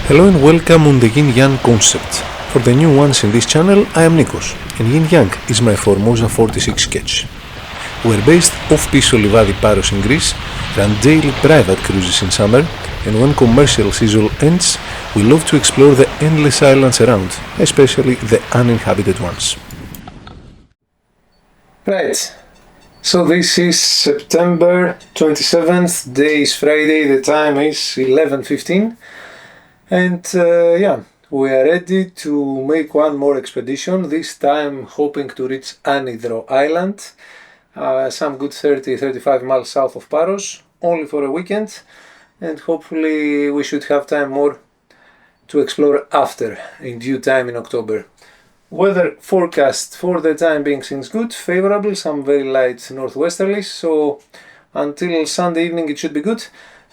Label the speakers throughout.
Speaker 1: Hello and welcome on the Yin Yang Concept. For the new ones in this channel, I am Nikos, and Yin Yang is my Formosa 46 sketch. We are based off Piso Livadi Paros in Greece, run daily private cruises in summer, and when commercial season ends, we love to explore the endless islands around, especially the uninhabited ones. Right, so this is September 27th, day is Friday, the time is 11:15. And we are ready to make one more expedition, this time hoping to reach Anidro Island, some good 30-35 miles south of Paros, only for a weekend, and hopefully we should have time more to explore after, in due time in October. Weather forecast for the time being seems good, favorable, some very light northwesterlies, so until Sunday evening it should be good,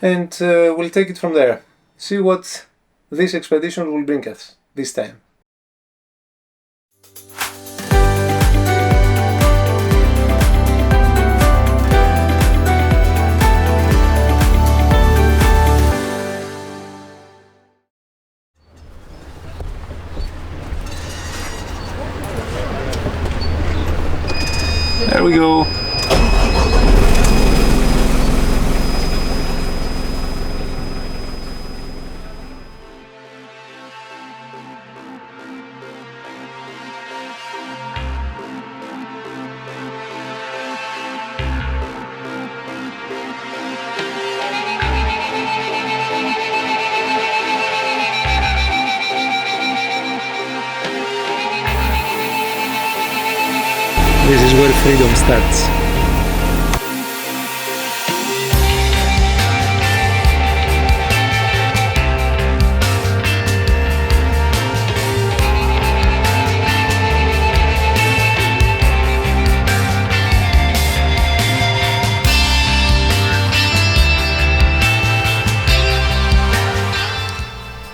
Speaker 1: and we'll take it from there. See what this expedition will bring us this time. There we go. This is where freedom starts.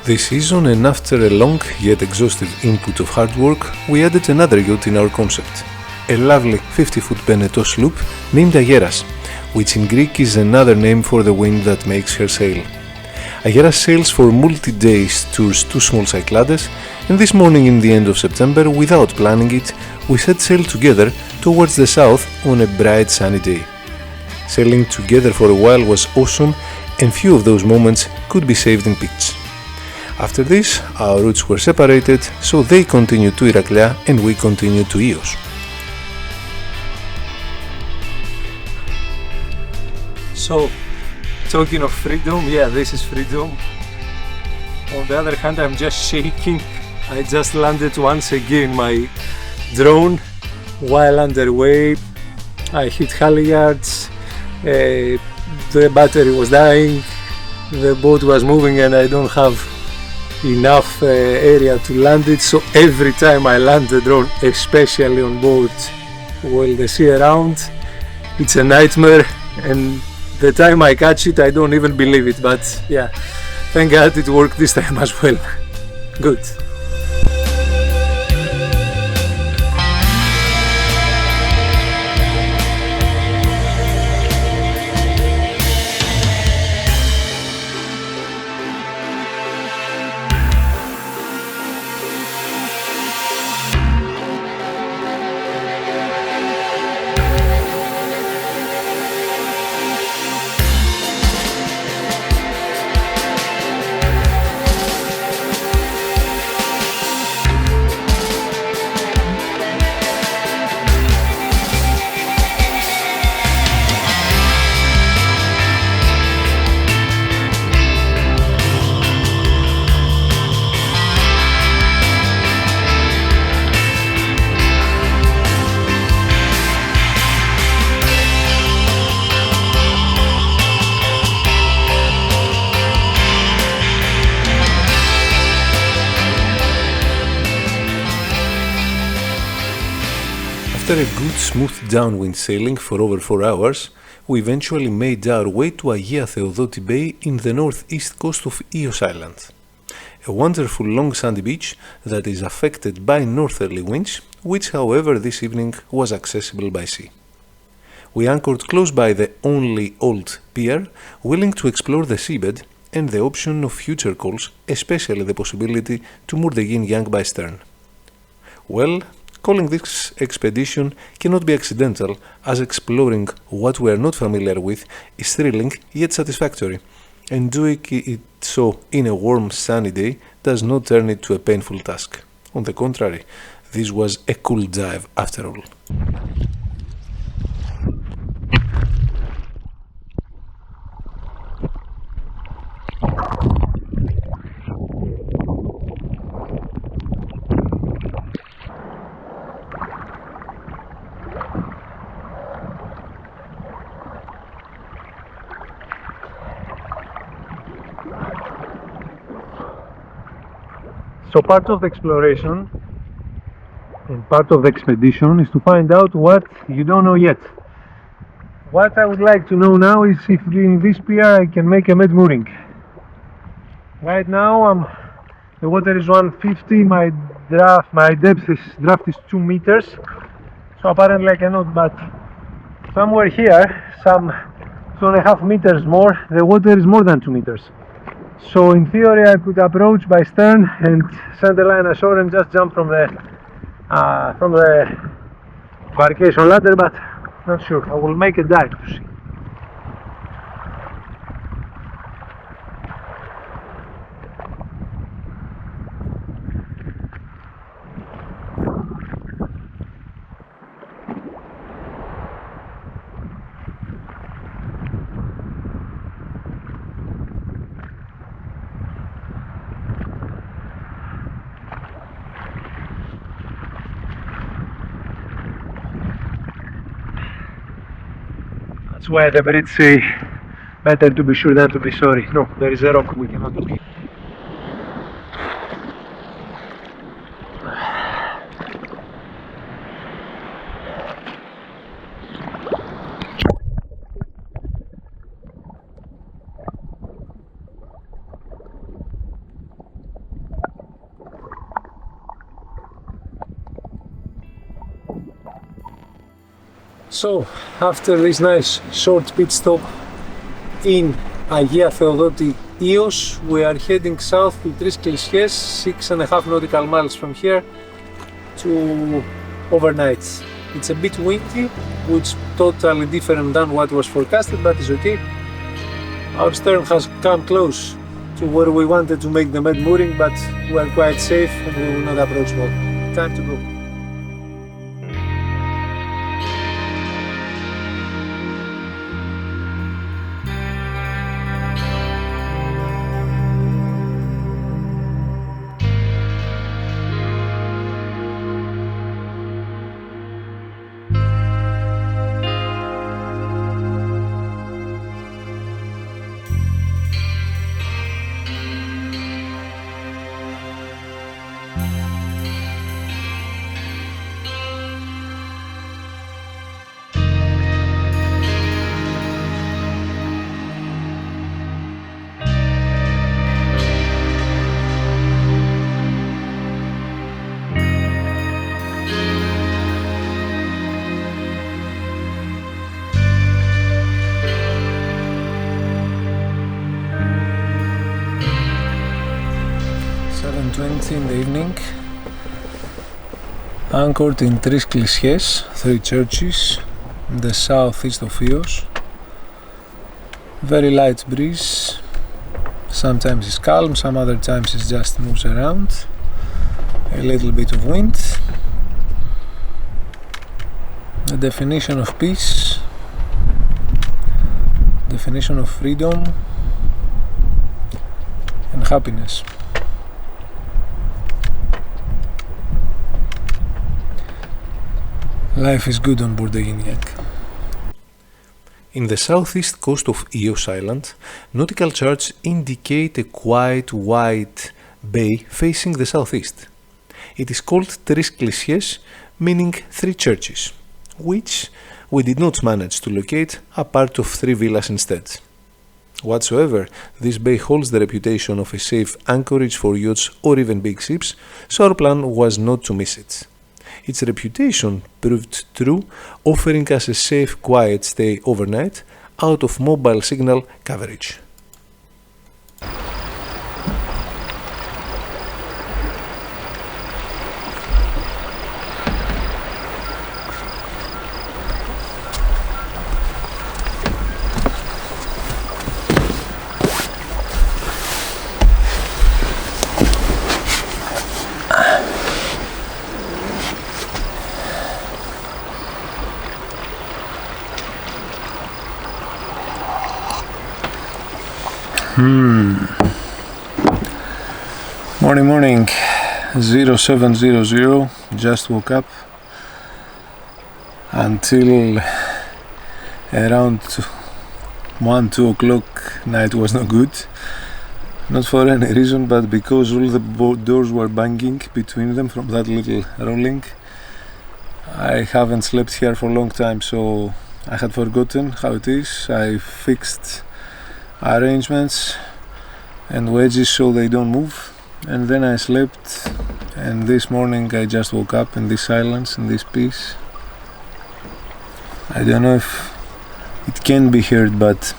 Speaker 1: This season, and after a long yet exhaustive input of hard work, we added another yacht in our concept. A lovely 50-foot Beneteau sloop named Ageras, which in Greek is another name for the wind that makes her sail. Ageras sails for multi-days tours to small Cyclades, and this morning in the end of September, without planning it, we set sail together towards the south on a bright sunny day. Sailing together for a while was awesome, and few of those moments could be saved in pics. After this, our routes were separated, so they continued to Iraklea and we continued to Ios. So, talking of freedom, yeah, this is freedom. On the other hand, I'm just shaking. I just landed once again my drone while underway. I hit halyards, the battery was dying, the boat was moving and I don't have enough area to land it, so every time I land the drone, especially on boats while the sea around, it's a nightmare, and the time I catch it I don't even believe it, but yeah, thank God it worked this time as well. Good. After a good smooth downwind sailing for over 4 hours, we eventually made our way to Agia Theodoti Bay in the northeast coast of Ios Island. A wonderful long sandy beach that is affected by northerly winds, which however this evening was accessible by sea. We anchored close by the only old pier, willing to explore the seabed
Speaker 2: and the option of future calls, especially the possibility to moor the Yin Yang by stern. Well, calling this expedition cannot be accidental, as exploring what we are not familiar with is thrilling yet satisfactory, and doing it so in a warm, sunny day does not turn it to a painful task. On the contrary, this was a cool dive after all.
Speaker 1: So part of the exploration and part of the expedition is to find out what you don't know yet. What I would like to know now is if in this pier I can make a med mooring. Right now the water is 150, my depth is 2 meters, so apparently I cannot, but somewhere here, some 2.5 meters more, the water is more than 2 meters. So in theory I could approach by stern and send the line ashore and just jump from the embarkation ladder, but not sure. I will make a dive to see. That's why the Brits say better to be sure than to be sorry. No, there is a rock we cannot do. So, after this nice short pit stop in Αγία Θεοδότη Ios, we are heading south to 3 Κλισιές, 6.5 nautical miles from here to overnight. It's a bit windy, which is totally different than what was forecasted, but it's okay. Our stern has come close to where we wanted to make the med mooring, but we are quite safe and we will not approach more. Time to go. In the evening, anchored in 3 Κλισιές, 3 churches in the southeast of Ios. Very light breeze, sometimes it's calm, some other times it just moves around, a little bit of wind. The definition of peace, definition of freedom and happiness. Life is good on board the Yin Yang.
Speaker 2: In the southeast coast of Ios Island, nautical charts indicate a quite wide bay facing the southeast. It is called 3 Κλισιές, meaning 3 churches, which we did not manage to locate a part of 3 villas instead. Whatsoever, this bay holds the reputation of a safe anchorage for yachts or even big ships, so our plan was not to miss it. Its reputation proved true, offering us a safe, quiet stay overnight out of mobile signal coverage.
Speaker 1: Morning, 0700, just woke up. Until around 1-2 o'clock night was not good. Not for any reason, but because all the doors were banging between them from that little rolling. I haven't slept here for a long time, so I had forgotten how it is. I fixed arrangements and wedges so they don't move, and then I slept, and this morning I just woke up in this silence, in this peace. I don't know if it can be heard, but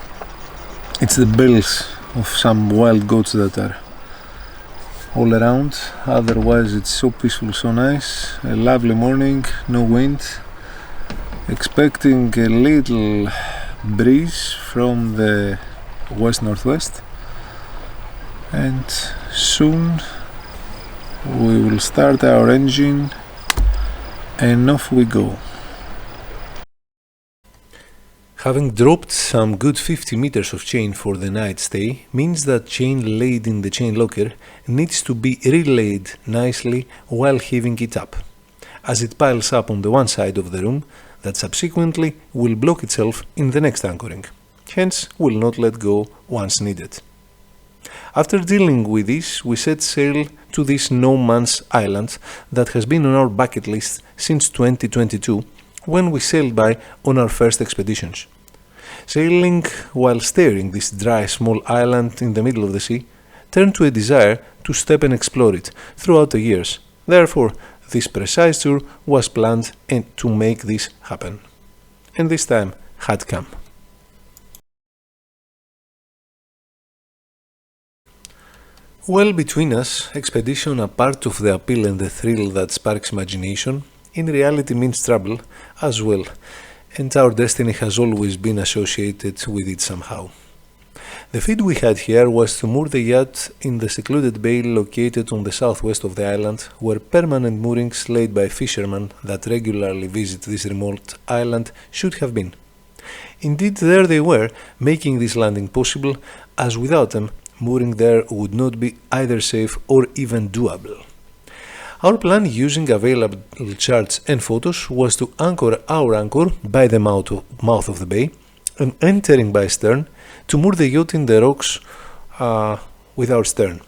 Speaker 1: it's the bells of some wild goats that are all around. Otherwise it's so peaceful, so nice. A lovely morning, no wind. Expecting a little breeze from the west-northwest, and soon we will start our engine and off we go.
Speaker 2: Having dropped some good 50 meters of chain for the night stay means that chain laid in the chain locker needs to be relayed nicely while heaving it up, as it piles up on the one side of the room that subsequently will block itself in the next anchoring, hence will not let go once needed. After dealing with this, we set sail to this no man's island that has been on our bucket list since 2022, when we sailed by on our first expeditions. Sailing while staring this dry small island in the middle of the sea turned to a desire to step and explore it throughout the years. Therefore, this precise tour was planned and to make this happen. And this time had come. Well, between us, expedition, a part of the appeal and the thrill that sparks imagination, in reality means trouble as well, and our destiny has always been associated with it somehow. The feat we had here was to moor the yacht in the secluded bay located on the southwest of the island, where permanent moorings laid by fishermen that regularly visit this remote island should have been. Indeed, there they were, making this landing possible, as without them, mooring there would not be either safe or even doable. Our plan, using available charts and photos, was to anchor our anchor by the mouth of the bay and entering by stern to moor the yacht in the rocks with our stern.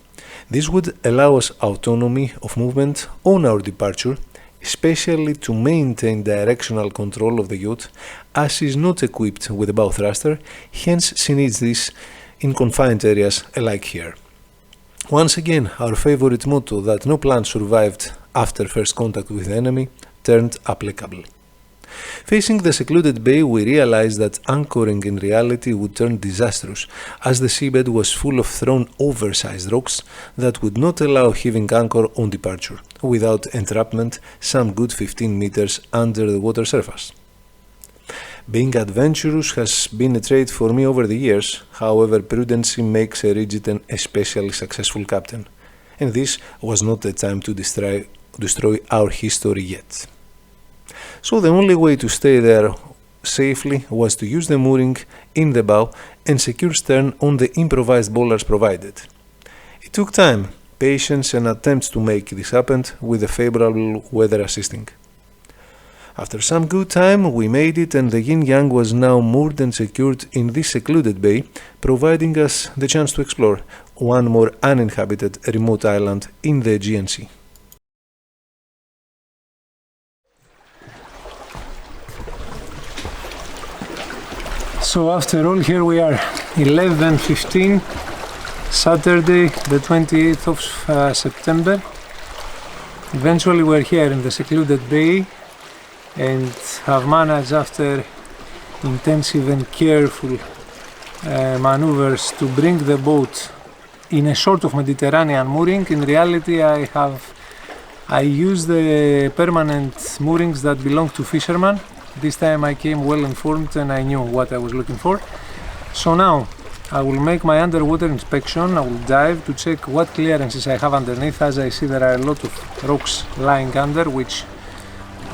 Speaker 2: This would allow us autonomy of movement on our departure, especially to maintain directional control of the yacht, as is not equipped with a bow thruster, hence she needs this in confined areas like here. Once again, our favorite motto that no plan survived after first contact with the enemy turned applicable. Facing the secluded bay, we realized that anchoring in reality would turn disastrous, as the seabed was full of thrown oversized rocks that would not allow heaving anchor on departure, without entrapment some good 15 meters under the water surface. Being adventurous has been a trait for me over the years, however prudency makes a rigid and especially successful captain, and this was not the time to destroy our history yet. So the only way to stay there safely was to use the mooring in the bow and secure stern on the improvised bollards provided. It took time, patience and attempts to make this happen, with the favorable weather assisting. After some good time, we made it, and the Yin Yang was now moored and secured in this secluded bay, providing us the chance to explore one more uninhabited remote island in the Aegean Sea.
Speaker 1: So after all, here we are, 11:15, Saturday the 28th of September. Eventually we're here in the secluded bay and have managed, after intensive and careful maneuvers, to bring the boat in a sort of Mediterranean mooring. In reality I use the permanent moorings that belong to fishermen. This time I came well informed and I knew what I was looking for. So now I will make my underwater inspection. I will dive to check what clearances I have underneath, as I see there are a lot of rocks lying under which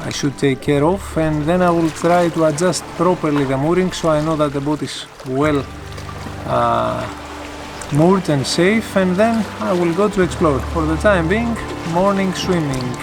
Speaker 1: I should take care of, and then I will try to adjust properly the mooring so I know that the boat is well moored and safe, and then I will go to explore. For the time being, morning swimming.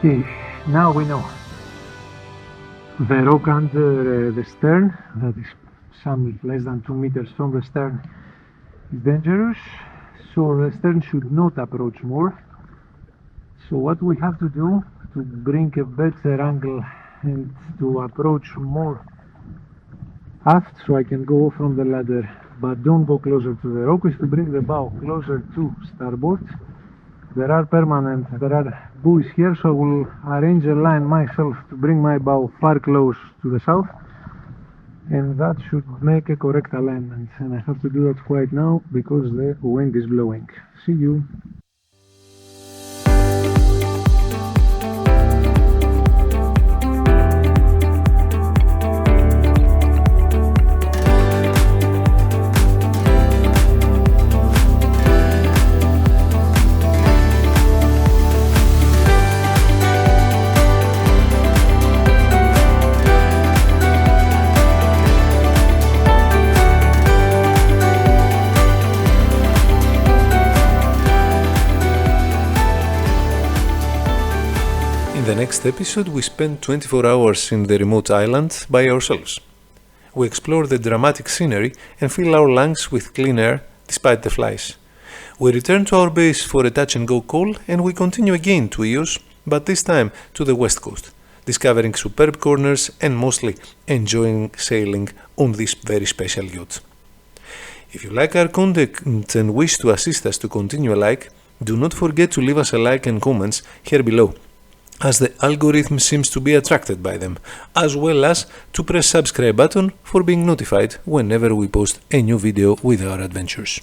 Speaker 1: Okay, now we know. The rock under the stern, that is some less than 2 meters from the stern, is dangerous, so the stern should not approach more. So what we have to do to bring a better angle and to approach more aft so I can go from the ladder but don't go closer to the rock is to bring the bow closer to starboard. There are buoys here, so I will arrange a line myself to bring my bow far close to the south, and that should make a correct alignment, and I have to do that quite now because the wind is blowing. See you!
Speaker 2: In the next episode, we spend 24 hours in the remote island by ourselves. We explore the dramatic scenery and fill our lungs with clean air despite the flies. We return to our base for a touch-and-go call, and we continue again to Ios, but this time to the west coast, discovering superb corners and mostly enjoying sailing on this very special yacht. If you like our content and wish to assist us to continue alike, do not forget to leave us a like and comments here below, as the algorithm seems to be attracted by them, as well as to press subscribe button for being notified whenever we post a new video with our adventures.